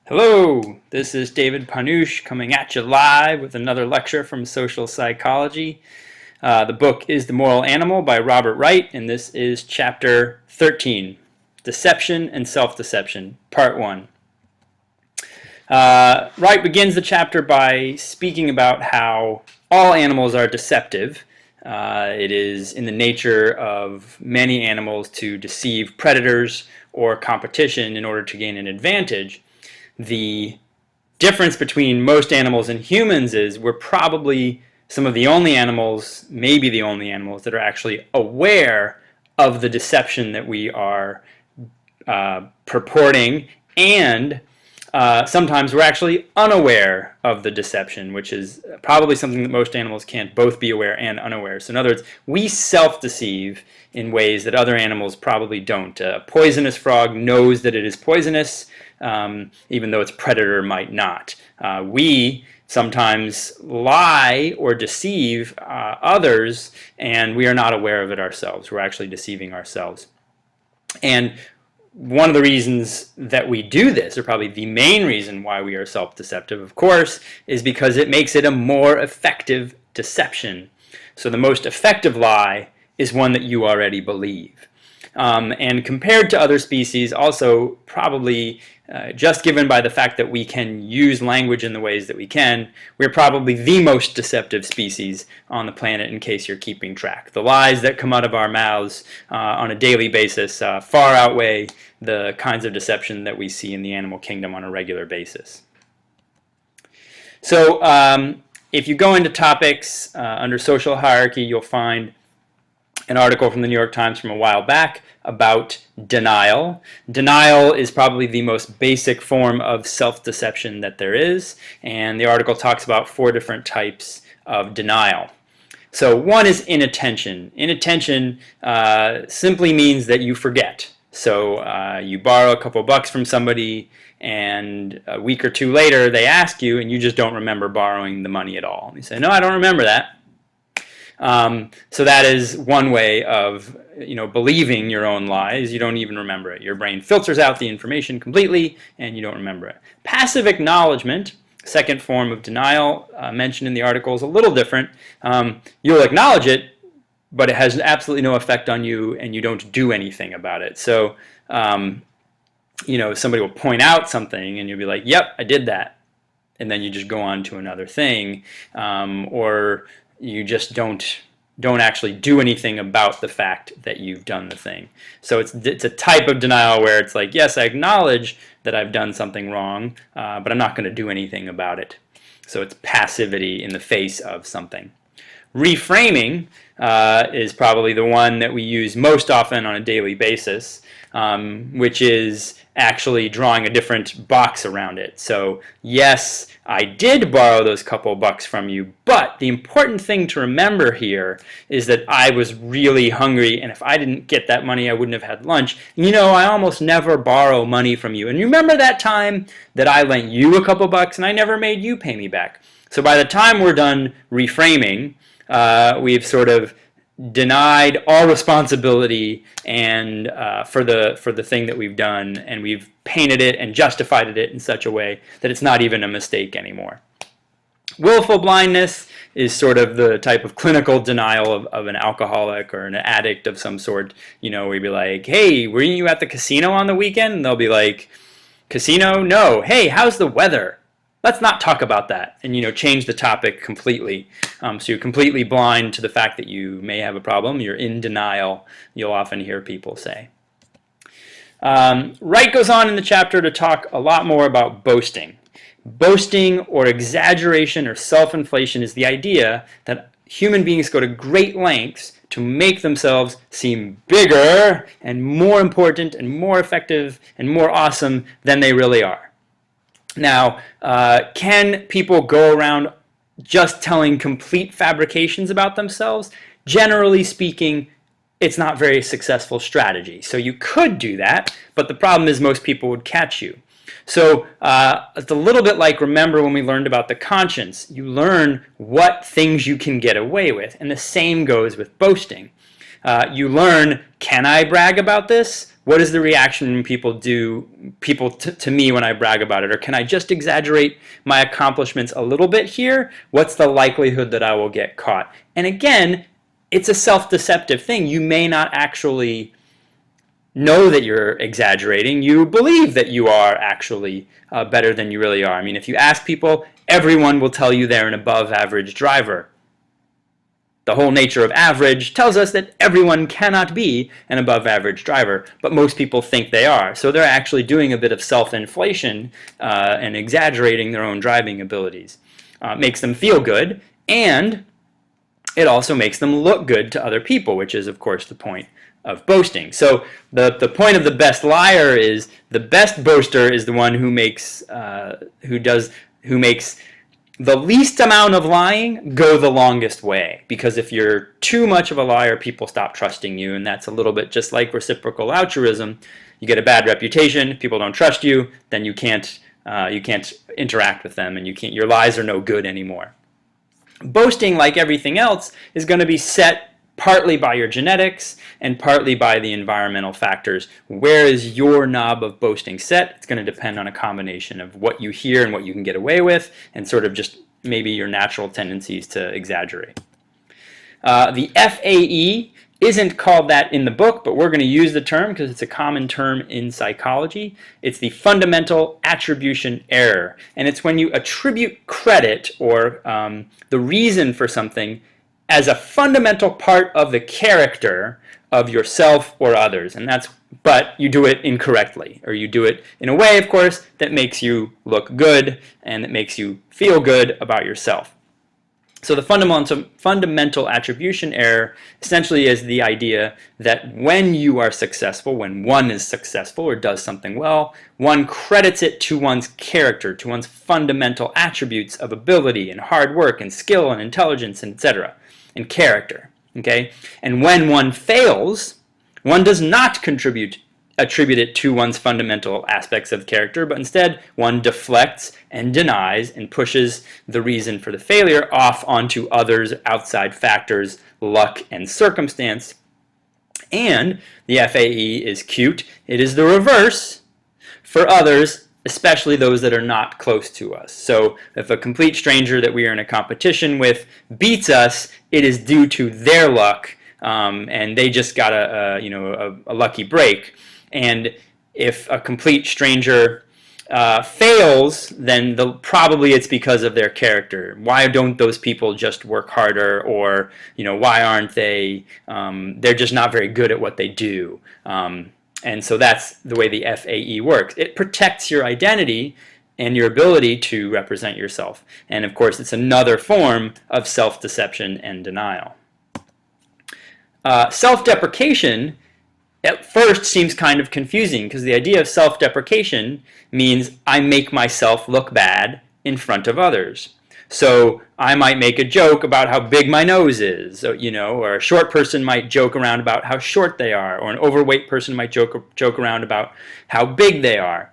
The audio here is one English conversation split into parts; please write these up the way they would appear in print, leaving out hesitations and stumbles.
Hello, this is David Panouche coming at you live with another lecture from Social Psychology. The book is The Moral Animal by Robert Wright, and this is Chapter 13, Deception and Self-Deception, Part 1. Wright begins the chapter by speaking about how all animals are deceptive. It is in the nature of many animals to deceive predators or competition in order to gain an advantage. The difference between most animals and humans is we're probably some of the only animals, maybe the only animals, that are actually aware of the deception that we are purporting, and sometimes we're actually unaware of the deception, which is probably something that most animals can't both be aware and unaware. So in other words, we self-deceive in ways that other animals probably don't. A poisonous frog knows that it is poisonous, even though its predator might not. We sometimes lie or deceive others, and we are not aware of it ourselves. We're actually deceiving ourselves. And one of the reasons that we do this, or probably the main reason why we are self-deceptive, of course, is because it makes it a more effective deception. So the most effective lie is one that you already believe. And compared to other species, also probably just given by the fact that we can use language in the ways that we can, we're probably the most deceptive species on the planet, in case you're keeping track. The lies that come out of our mouths on a daily basis far outweigh the kinds of deception that we see in the animal kingdom on a regular basis. So if you go into topics under social hierarchy, you'll find an article from the New York Times from a while back about denial. Denial is probably the most basic form of self-deception that there is, and the article talks about 4 different types of denial. So one is inattention. Inattention simply means that you forget. So you borrow a couple bucks from somebody, and a week or 2 later they ask you, and you just don't remember borrowing the money at all. You say, no, I don't remember that. So that is one way of believing your own lies. You don't even remember it. Your brain filters out the information completely, and you don't remember it. Passive acknowledgement, second form of denial mentioned in the article, is a little different. You'll acknowledge it, but it has absolutely no effect on you, and you don't do anything about it. So somebody will point out something, and you'll be like, yep, I did that. And then you just go on to another thing. Or you just don't actually do anything about the fact that you've done the thing. So it's a type of denial where it's like, yes, I acknowledge that I've done something wrong, but I'm not going to do anything about it. So it's passivity in the face of something. Reframing is probably the one that we use most often on a daily basis, which is actually drawing a different box around it. So yes, I did borrow those couple bucks from you, but the important thing to remember here is that I was really hungry, and if I didn't get that money, I wouldn't have had lunch. I almost never borrow money from you. And remember that time that I lent you a couple bucks and I never made you pay me back. So by the time we're done reframing, we've sort of denied all responsibility and for the thing that we've done, and we've painted it and justified it in such a way that it's not even a mistake anymore. Willful blindness is sort of the type of clinical denial of an alcoholic or an addict of some sort. Where you'd be like, hey, were you at the casino on the weekend? And they'll be like, casino? No. Hey, how's the weather? Let's not talk about that, and change the topic completely. So you're completely blind to the fact that you may have a problem. You're in denial, you'll often hear people say. Wright goes on in the chapter to talk a lot more about boasting. Boasting or exaggeration or self-inflation is the idea that human beings go to great lengths to make themselves seem bigger and more important and more effective and more awesome than they really are. Now, can people go around just telling complete fabrications about themselves? Generally speaking, it's not a very successful strategy. So you could do that, but the problem is most people would catch you. So it's a little bit like, remember when we learned about the conscience. You learn what things you can get away with, and the same goes with boasting. You learn, can I brag about this? what is the reaction when people to me when I brag about it? Or can I just exaggerate my accomplishments a little bit here? What's the likelihood that I will get caught? And again, it's a self-deceptive thing. You may not actually know that you're exaggerating. You believe that you are actually better than you really are. I mean, if you ask people, everyone will tell you they're an above average driver. The whole nature of average tells us that everyone cannot be an above average driver, but most people think they are. So they're actually doing a bit of self-inflation and exaggerating their own driving abilities. It makes them feel good, and it also makes them look good to other people, which is, of course, the point of boasting. So the point of the best liar is the best boaster is the one who makes the least amount of lying go the longest way. Because if you're too much of a liar, people stop trusting you, and that's a little bit just like reciprocal altruism. You get a bad reputation, people don't trust you, then you can't interact with them, and your lies are no good anymore. Boasting, like everything else, is going to be set partly by your genetics and partly by the environmental factors. Where is your knob of boasting set? It's going to depend on a combination of what you hear and what you can get away with, and sort of just maybe your natural tendencies to exaggerate. The FAE isn't called that in the book, but we're going to use the term because it's a common term in psychology. It's the fundamental attribution error, and it's when you attribute credit or the reason for something as a fundamental part of the character of yourself or others. But you do it incorrectly, or you do it in a way, of course, that makes you look good and that makes you feel good about yourself. So the fundamental attribution error essentially is the idea that when you are successful, when one is successful or does something well, one credits it to one's character, to one's fundamental attributes of ability and hard work and skill and intelligence, etc., and character. Okay? And when one fails, one does not attribute it to one's fundamental aspects of character, but instead one deflects and denies and pushes the reason for the failure off onto others, outside factors, luck, and circumstance. And the FAE is cute. It is the reverse for others, especially those that are not close to us. So if a complete stranger that we are in a competition with beats us, it is due to their luck, and they just got a lucky break. And if a complete stranger fails, then probably it's because of their character. Why don't those people just work harder? Or why aren't they? They're just not very good at what they do. And so that's the way the FAE works. It protects your identity and your ability to represent yourself. And of course, it's another form of self-deception and denial. Self-deprecation at first seems kind of confusing, because the idea of self-deprecation means I make myself look bad in front of others. So I might make a joke about how big my nose is, or a short person might joke around about how short they are, or an overweight person might joke around about how big they are.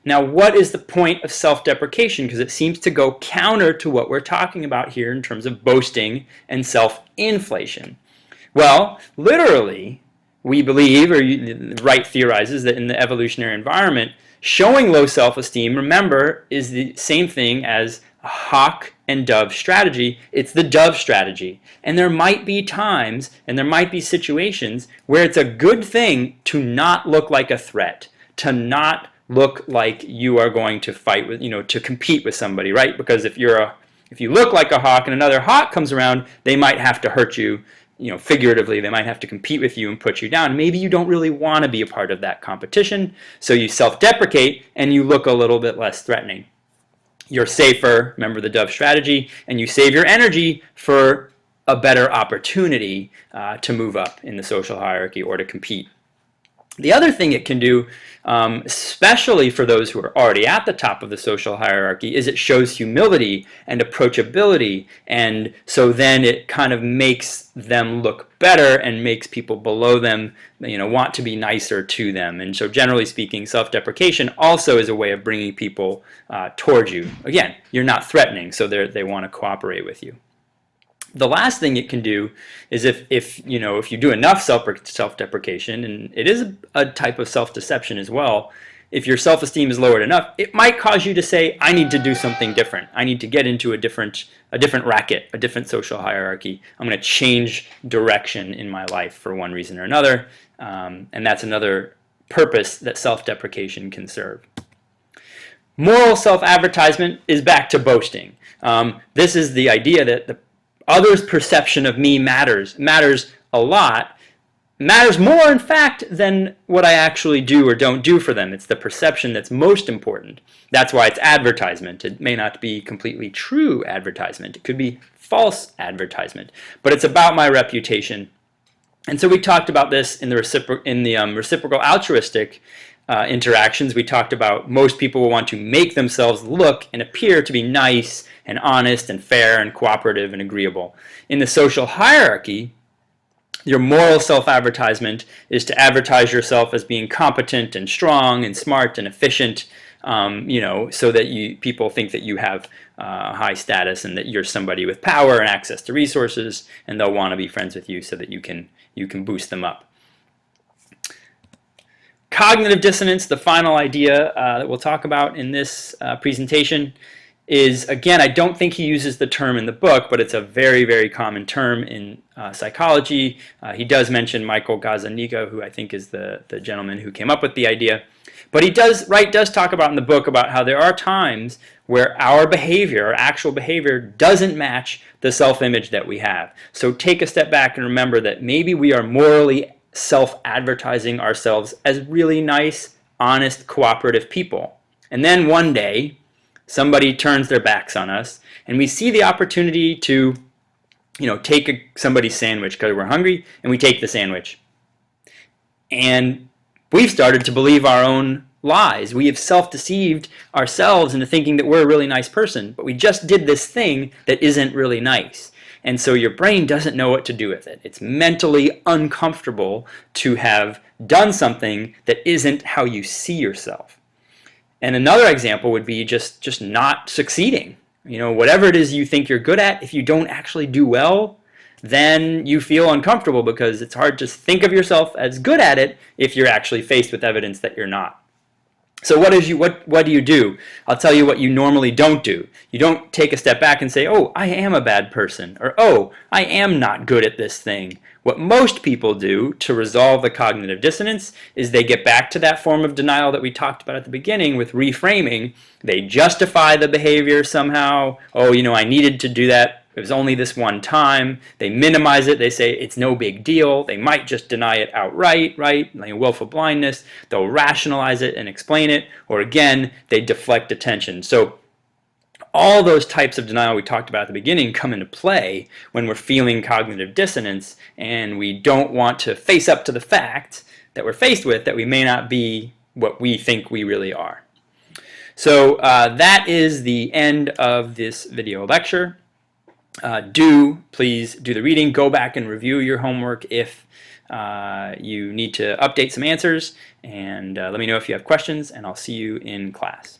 Now, what is the point of self-deprecation? Because it seems to go counter to what we're talking about here in terms of boasting and self-inflation. Well, literally, we believe, or Wright theorizes, that in the evolutionary environment, showing low self-esteem, remember, is the same thing as a hawk and dove strategy. It's the dove strategy. And there might be times and there might be situations where it's a good thing to not look like a threat, to not look like you are going to fight with, to compete with somebody, right? Because if you look like a hawk and another hawk comes around, they might have to hurt you, figuratively. They might have to compete with you and put you down. Maybe you don't really want to be a part of that competition, so you self-deprecate and you look a little bit less threatening. You're safer, remember the dove strategy, and you save your energy for a better opportunity to move up in the social hierarchy or to compete. The other thing it can do, especially for those who are already at the top of the social hierarchy, is it shows humility and approachability, and so then it kind of makes them look better and makes people below them, want to be nicer to them. And so generally speaking, self-deprecation also is a way of bringing people towards you. Again, you're not threatening, so they want to cooperate with you. The last thing it can do is if you do enough self-deprecation, and it is a type of self-deception as well, if your self-esteem is lowered enough, it might cause you to say, I need to do something different. I need to get into a different racket, a different social hierarchy. I'm going to change direction in my life for one reason or another. And that's another purpose that self-deprecation can serve. Moral self-advertisement is back to boasting. This is the idea that the others' perception of me matters a lot, matters more in fact than what I actually do or don't do for them. It's the perception that's most important. That's why it's advertisement. It may not be completely true advertisement. It could be false advertisement, but it's about my reputation. And so we talked about this in the reciprocal altruistic interactions. We talked about most people will want to make themselves look and appear to be nice and honest and fair and cooperative and agreeable. In the social hierarchy, your moral self-advertisement is to advertise yourself as being competent and strong and smart and efficient, so that people think that you have high status and that you're somebody with power and access to resources, and they'll want to be friends with you so that you can boost them up. Cognitive dissonance, the final idea that we'll talk about in this presentation, is, again, I don't think he uses the term in the book, but it's a very, very common term in psychology. He does mention Michael Gazzaniga, who I think is the gentleman who came up with the idea. But he does talk about in the book about how there are times where our behavior, our actual behavior, doesn't match the self-image that we have. So take a step back and remember that maybe we are morally self-advertising ourselves as really nice, honest, cooperative people. And then one day, somebody turns their backs on us, and we see the opportunity to, take somebody's sandwich because we're hungry, and we take the sandwich. And we've started to believe our own lies. We have self-deceived ourselves into thinking that we're a really nice person, but we just did this thing that isn't really nice. And so your brain doesn't know what to do with it. It's mentally uncomfortable to have done something that isn't how you see yourself. And another example would be just not succeeding. Whatever it is you think you're good at, if you don't actually do well, then you feel uncomfortable because it's hard to think of yourself as good at it if you're actually faced with evidence that you're not. So what do you do? I'll tell you what you normally don't do. You don't take a step back and say, oh, I am a bad person, or oh, I am not good at this thing. What most people do to resolve the cognitive dissonance is they get back to that form of denial that we talked about at the beginning with reframing. They justify the behavior somehow. Oh, I needed to do that. It was only this one time. They minimize it. They say it's no big deal. They might just deny it outright, right? Like willful blindness. They'll rationalize it and explain it. Or again, they deflect attention. So all those types of denial we talked about at the beginning come into play when we're feeling cognitive dissonance and we don't want to face up to the fact that we're faced with that we may not be what we think we really are. So that is the end of this video lecture. Please do the reading. Go back and review your homework if you need to update some answers. And let me know if you have questions, and I'll see you in class.